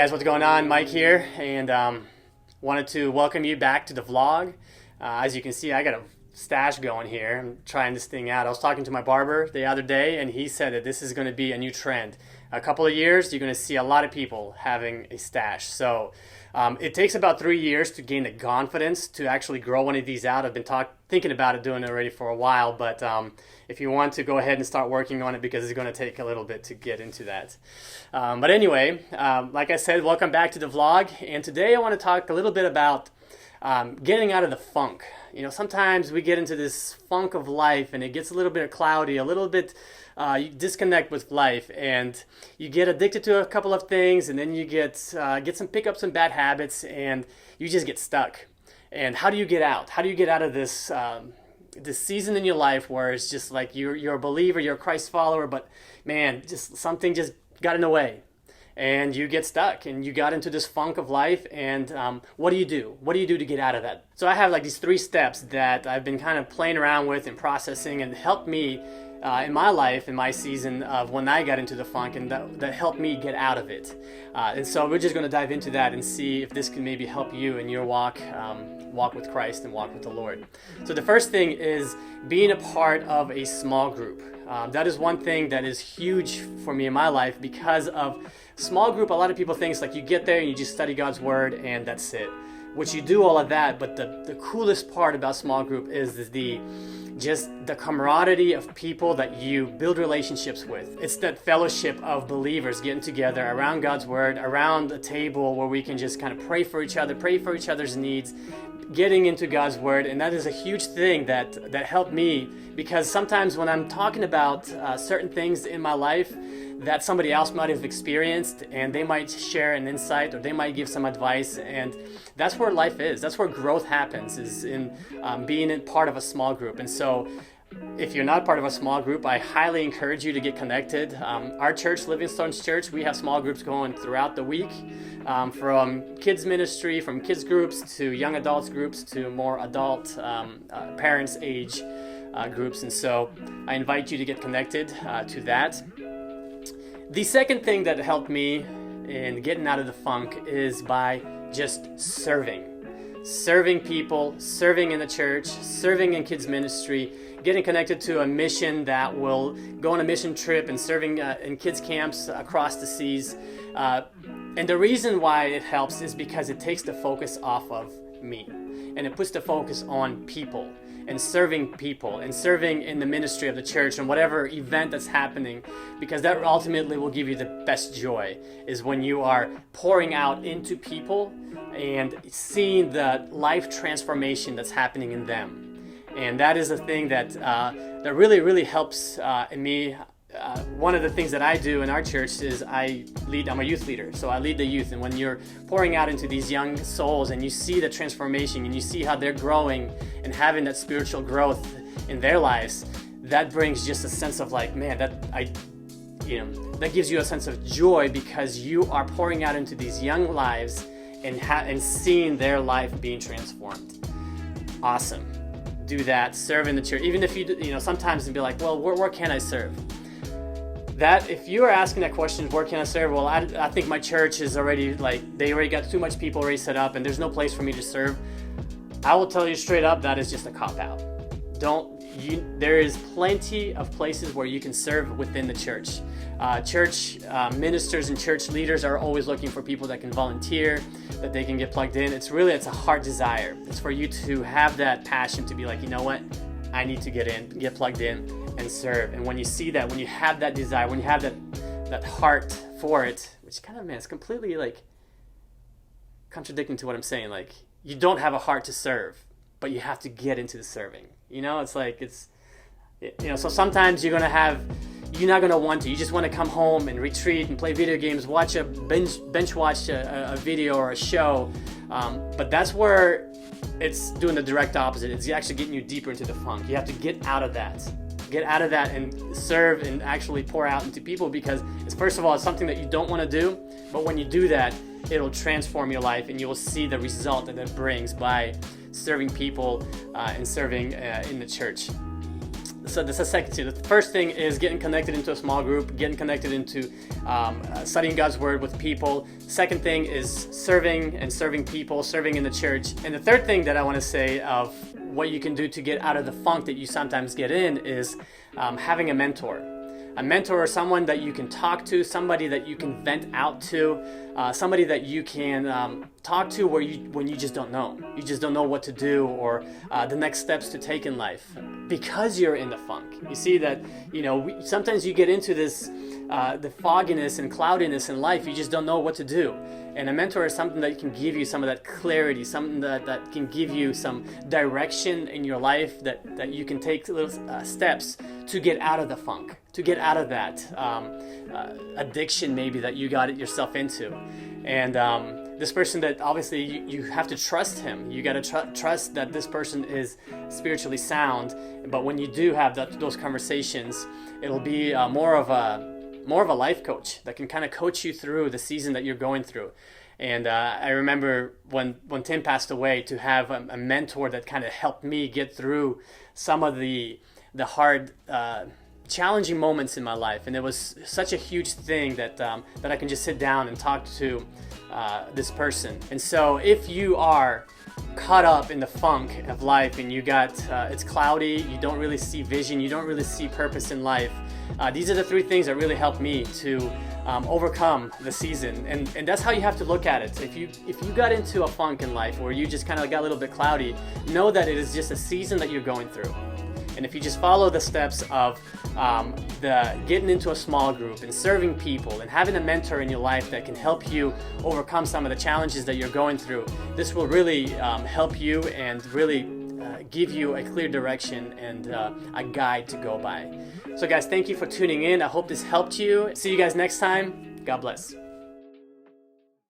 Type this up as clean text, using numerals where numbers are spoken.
Hey guys, what's going on? Mike here, and wanted to welcome you back to the vlog. As you can see, I got a stash going here. I'm trying this thing out. I was talking to my barber the other day, and he said that this is going to be a new trend. A couple of years, you're going to see a lot of people having a stash. So it takes about 3 years to gain the confidence to actually grow one of these out. I've been thinking about it, doing it already for a while, but if you want to, go ahead and start working on it because it's going to take a little bit to get into that. But anyway, like I said, welcome back to the vlog, and today I want to talk a little bit about getting out of the funk. You know, sometimes we get into this funk of life and it gets a little bit cloudy, a little bit, you disconnect with life and you get addicted to a couple of things, and then you get pick up some bad habits and you just get stuck. And how do you get out? How do you get out of this this season in your life where it's just like you're a believer, you're a Christ follower, but man, just something just got in the way. And you get stuck and you got into this funk of life, and what do you do? What do you do to get out of that? So I have like these 3 steps that I've been kind of playing around with and processing, and helped me in my life, in my season of when I got into the funk, and that helped me get out of it. And so we're just going to dive into that and see if this can maybe help you in your walk with Christ and walk with the Lord. So the first thing is being a part of a small group. That is one thing that is huge for me in my life because of small group. A lot of people think it's like you get there and you just study God's word and that's it. Which you do all of that, but the coolest part about small group is the camaraderie of people that you build relationships with. It's that fellowship of believers getting together around God's word, around a table where we can just kind of pray for each other, pray for each other's needs, getting into God's word. And that is a huge thing that helped me, because sometimes when I'm talking about certain things in my life that somebody else might have experienced, and they might share an insight or they might give some advice, and that's where life is. That's where growth happens, is in being in part of a small group. And so if you're not part of a small group, I highly encourage you to get connected. Our church, Living Stones Church, we have small groups going throughout the week, from kids ministry, from kids groups to young adults groups to more adult parents age groups. And so I invite you to get connected to that. The second thing that helped me in getting out of the funk is by just serving people, serving in the church, serving in kids ministry, getting connected to a mission that will go on a mission trip, and serving in kids camps across the seas. And the reason why it helps is because it takes the focus off of me, and it puts the focus on people and serving in the ministry of the church and whatever event that's happening, because that ultimately will give you the best joy, is when you are pouring out into people and seeing the life transformation that's happening in them. And that is a thing that really helps in me. One of the things that I do in our church is I'm a youth leader, so I lead the youth. And when you're pouring out into these young souls and you see the transformation and you see how they're growing and having that spiritual growth in their lives, that brings just a sense of like, man, that gives you a sense of joy, because you are pouring out into these young lives and seeing their life being transformed. Awesome. Do that. Serve in the church. Even if you sometimes you'll be like, well, where can I serve? That if you are asking that question, where can I serve? Well, I think my church is already they already got too much people already set up and there's no place for me to serve. I will tell you straight up, that is just a cop-out. There is plenty of places where you can serve within the church. Church ministers and church leaders are always looking for people that can volunteer, that they can get plugged in. It's a heart desire. It's for you to have that passion to be like, you know what? I need to get plugged in and serve. And when you see that, when you have that desire, when you have that heart for it, which kind of, man, it's completely contradicting to what I'm saying. Like, you don't have a heart to serve, but you have to get into the serving. So sometimes you're not going to want to. You just want to come home and retreat and play video games, watch bench watch a video or a show. But that's where it's doing the direct opposite. It's actually getting you deeper into the funk. You have to get out of that. Get out of that and serve and actually pour out into people, because first of all, it's something that you don't want to do, but when you do that, it'll transform your life and you will see the result that it brings by serving people and serving in the church. so that's the second thing. The first thing is getting connected into a small group, getting connected into studying God's word with people. Second thing is serving people, serving in the church. And the third thing that I want to say of what you can do to get out of the funk that you sometimes get in is having a mentor. A mentor or someone that you can talk to, somebody that you can vent out to, somebody that you can talk to when you just don't know. You just don't know what to do or the next steps to take in life because you're in the funk. You see that, sometimes you get into this, the fogginess and cloudiness in life. You just don't know what to do. And a mentor is something that can give you some of that clarity, something that can give you some direction in your life that you can take little steps to get out of the funk, to get out of that addiction maybe that you got yourself into. And this person that obviously you have to trust him. You got to trust that this person is spiritually sound. But when you do have those conversations, it'll be more of a life coach that can kind of coach you through the season that you're going through. And I remember when Tim passed away, to have a mentor that kind of helped me get through some of the hard, challenging moments in my life. And it was such a huge thing that I can just sit down and talk to this person. And so if you are caught up in the funk of life and you got it's cloudy, you don't really see vision, you don't really see purpose in life, these are the three things that really helped me to overcome the season. And that's how you have to look at it. If you got into a funk in life where you just kind of got a little bit cloudy, know that it is just a season that you're going through. And if you just follow the steps of the getting into a small group and serving people and having a mentor in your life that can help you overcome some of the challenges that you're going through, this will really help you and really give you a clear direction and a guide to go by. So guys, thank you for tuning in. I hope this helped you. See you guys next time. God bless.